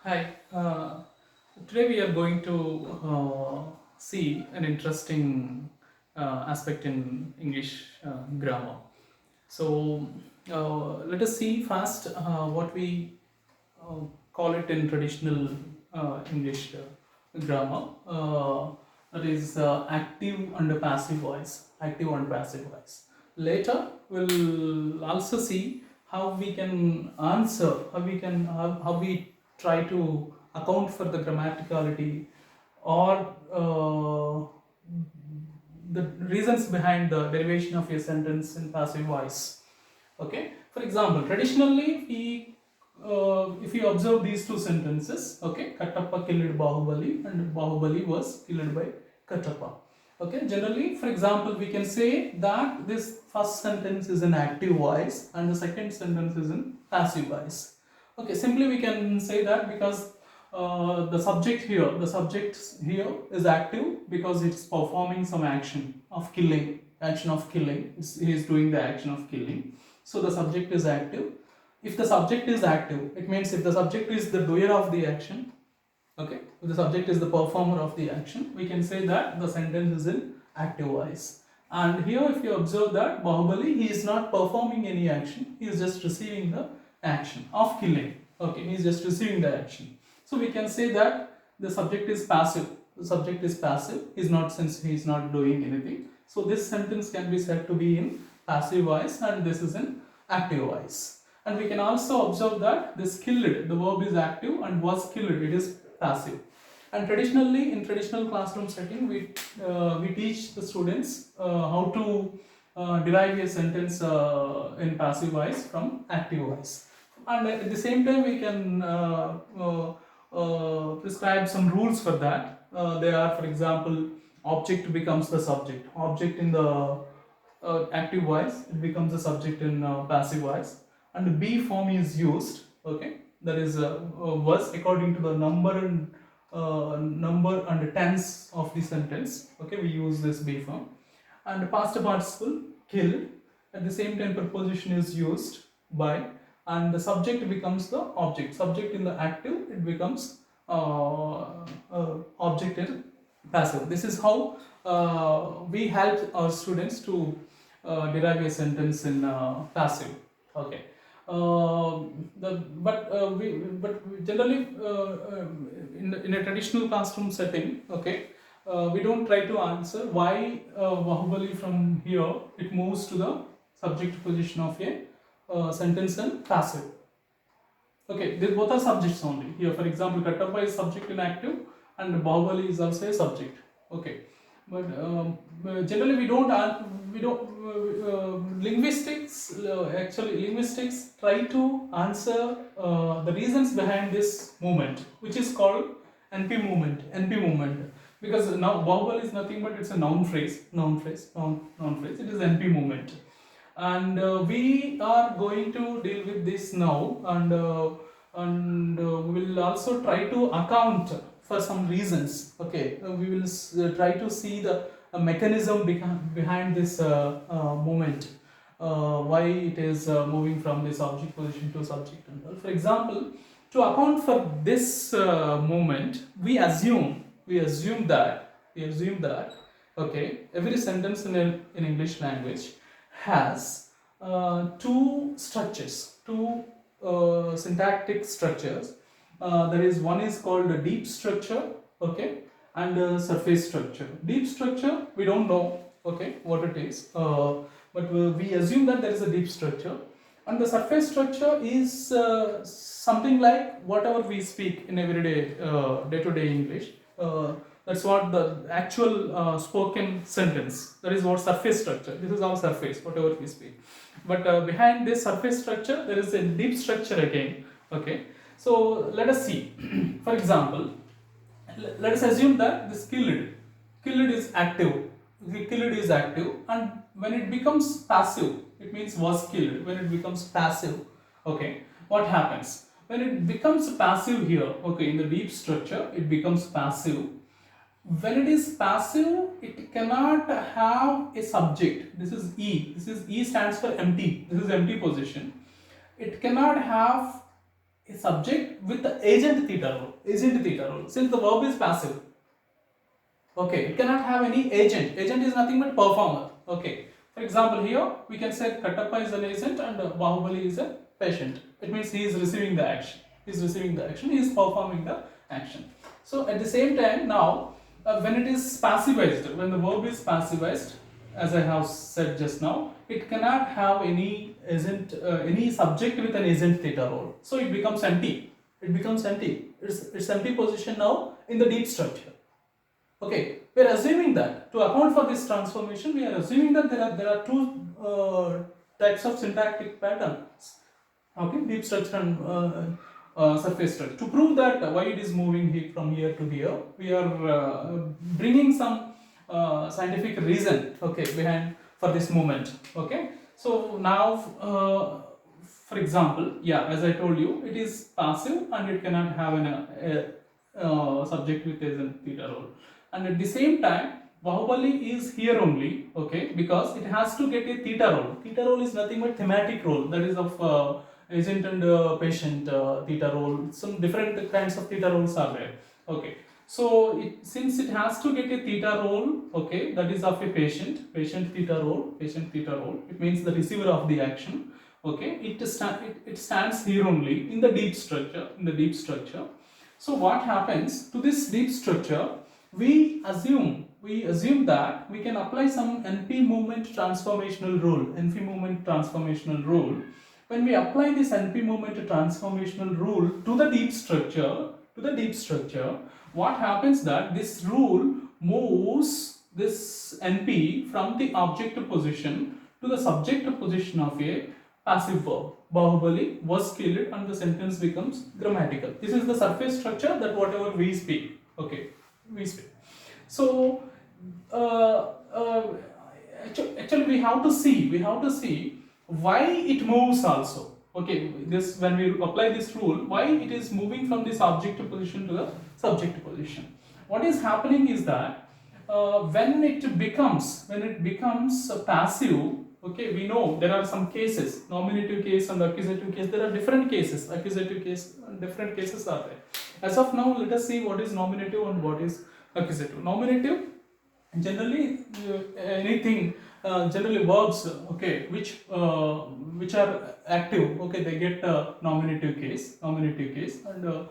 Hi, today we are going to see an interesting aspect in English grammar. So, let us see first what we uh, call it in traditional English grammar. That is active and passive voice. Active and passive voice. Later, we'll also see how we can answer, how we try to account for the grammaticality or the reasons behind the derivation of a sentence in passive voice. Okay, for example, traditionally we if you observe these two sentences, okay, Kattappa killed Bahubali and Bahubali was killed by Kattappa. Okay, generally, for example, we can say that this first sentence is in active voice and the second sentence is in passive voice. Okay, simply we can say that because the subject here is active because it's performing some action of killing. He is doing the action of killing. So the subject is active. If the subject is active, it means if the subject is the doer of the action, okay, if the subject is the performer of the action, we can say that the sentence is in active voice. And here, if you observe that Bahubali, he is not performing any action, he is just receiving the action of killing. Okay, he is just receiving the action. So we can say that the subject is passive. The subject is passive, is not, since he is not doing anything. So this sentence can be said to be in passive voice and this is in active voice. And we can also observe that this killed, the verb is active, and was killed, it is passive. And traditionally, in traditional classroom setting, we teach the students how to derive a sentence in passive voice from active voice. And at the same time, we can prescribe some rules for that. They are, for example, object becomes the subject. Object in the active voice, it becomes the subject in passive voice, and the be form is used. Okay, that is was according to the number and tense of the sentence. Okay, we use this be form, and past participle killed. At the same time, preposition is used by, and the subject becomes the object. Subject in the active, it becomes object in passive. This is how we help our students to derive a sentence in passive. Okay. But generally in a traditional classroom setting, okay, we don't try to answer why Bahubali from here it moves to the subject position of a sentence in passive. Okay, these both are subjects only. Here, for example, Kattappa is subject in active and Bahubali is also a subject. Okay, but generally we don't linguistics actually linguistics try to answer the reasons behind this movement, which is called NP movement. Because now Bahubali is nothing but it's a noun phrase. It is NP movement, and we are going to deal with this now, and we will also try to account for some reasons. Okay, we will try to see the mechanism behind this movement, why it is moving from this object position to subject and all. For example, to account for this movement, we assume that okay, every sentence in English language has two syntactic structures. There is one is called a deep structure, okay, and a surface structure. Deep structure, we don't know, okay, what it is, but we assume that there is a deep structure, and the surface structure is something like whatever we speak in everyday day-to-day English. That's what the actual spoken sentence. That is what surface structure. This is our surface, whatever we speak. But behind this surface structure, there is a deep structure again. Okay. So let us see. For example, let us assume that this killed is active. The killed is active, and when it becomes passive, it means was killed. When it becomes passive, okay, what happens? When it becomes passive here, okay, in the deep structure, it becomes passive. When it is passive, it cannot have a subject. This is E. This is E stands for empty. This is empty position. It cannot have a subject with the agent theta role. Agent theta role. Since the verb is passive, okay, it cannot have any agent. Agent is nothing but performer. Okay. For example, here we can say Katappa is an agent and Bahubali is a patient. It means he is receiving the action. He is receiving the action. He is performing the action. So at the same time, now when it is passivized, when the verb is passivized, as I have said just now, it cannot have any agent, any subject with an agent theta role. So it becomes empty. It becomes empty. It's empty position now in the deep structure. Okay, we are assuming that to account for this transformation, we are assuming that there are two types of syntactic patterns. Okay, deep structure and surface structure. To prove that why it is moving from here to here, we are bringing some scientific reason, okay, behind for this movement. Okay, so now for example, yeah, as I told you, it is passive and it cannot have a subject with agent theta role. And at the same time, Bahubali is here only, okay, because it has to get a theta role. Theta role is nothing but thematic role, that is of agent and patient theta role. Some different kinds of theta roles are there. Okay, so since it has to get a theta role, okay, that is of a patient theta role, it means the receiver of the action. Okay, it stands here only in the deep structure. So what happens to this deep structure? We assume that we can apply some NP movement transformational rule. When we apply this NP moment transformational rule to the deep structure, what happens that this rule moves this NP from the object position to the subject position of a passive verb. Bahubali was killed and the sentence becomes grammatical. This is the surface structure that whatever we speak. Okay, we speak. So actually we have to see why it moves also. Okay, this when we apply this rule, why it is moving from this object position to the subject position. What is happening is that when it becomes passive, okay, we know there are some cases, nominative case and accusative case. There are different cases, accusative case and different cases are there. As of now, let us see what is nominative and what is accusative. Nominative, generally anything, generally verbs, okay, which are active, okay, they get nominative case, and the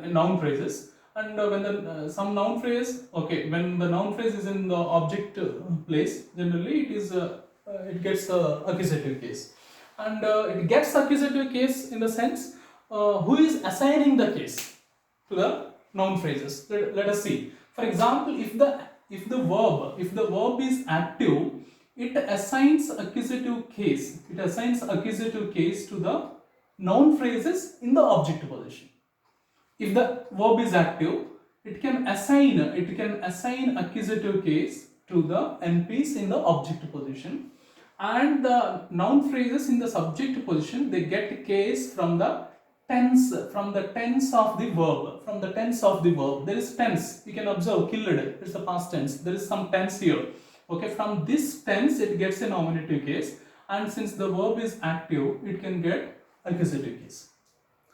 noun phrases. And when the some noun phrase, okay, when the noun phrase is in the object place, generally it is it gets accusative case, and it gets accusative case in the sense who is assigning the case to the noun phrases. Let us see. For example, if the verb is active, it assigns accusative case. It assigns accusative case to the noun phrases in the object position. If the verb is active, it can assign accusative case to the NPs in the object position, and the noun phrases in the subject position, they get case from the tense of the verb. There is tense. You can observe killed. It's the past tense. There is some tense here. Okay, from this tense it gets a nominative case, and since the verb is active, it can get accusative case.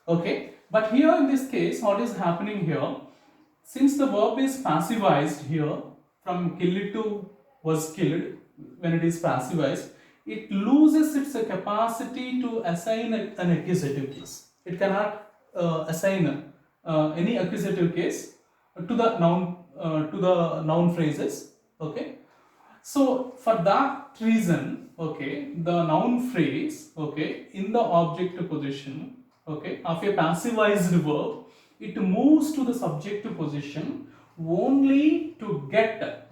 Okay, but here in this case, what is happening here? Since the verb is passivized here, from killed to was killed, when it is passivized, it loses its capacity to assign an accusative case. It cannot assign any accusative case to the noun phrases. Okay, so for that reason, okay, the noun phrase, okay, in the object position, okay, of a passivized verb, it moves to the subject position only to get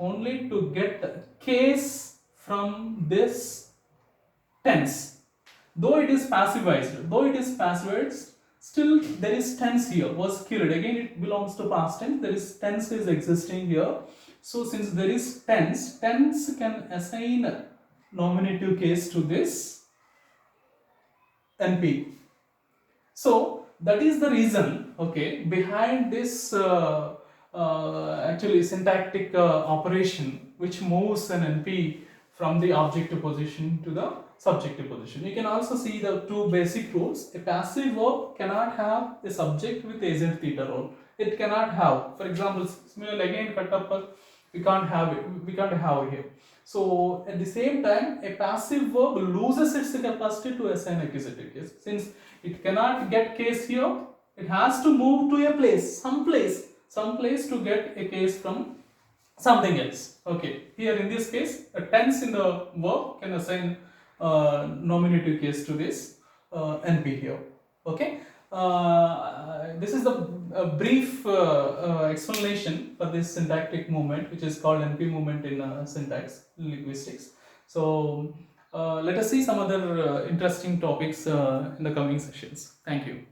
case from this tense. Though it is passivized, still there is tense here, was killed. Again, it belongs to past tense. There is tense is existing here. So since there is tense can assign nominative case to this NP. So that is the reason, okay, behind this actually syntactic operation which moves an NP from the object position to the subjective position. You can also see the two basic rules. A passive verb cannot have a subject with agent theta role. It cannot have. For example, similarly again Kattappa, we can't have it. We can't have it here. So at the same time, a passive verb loses its capacity to assign accusative case. Since it cannot get case here, it has to move to a place, some place to get a case from something else. Okay, here in this case, a tense in the verb can assign nominative case to this NP here. Okay, this is the brief explanation for this syntactic movement, which is called NP movement in syntax linguistics. So let us see some other interesting topics in the coming sessions. Thank you.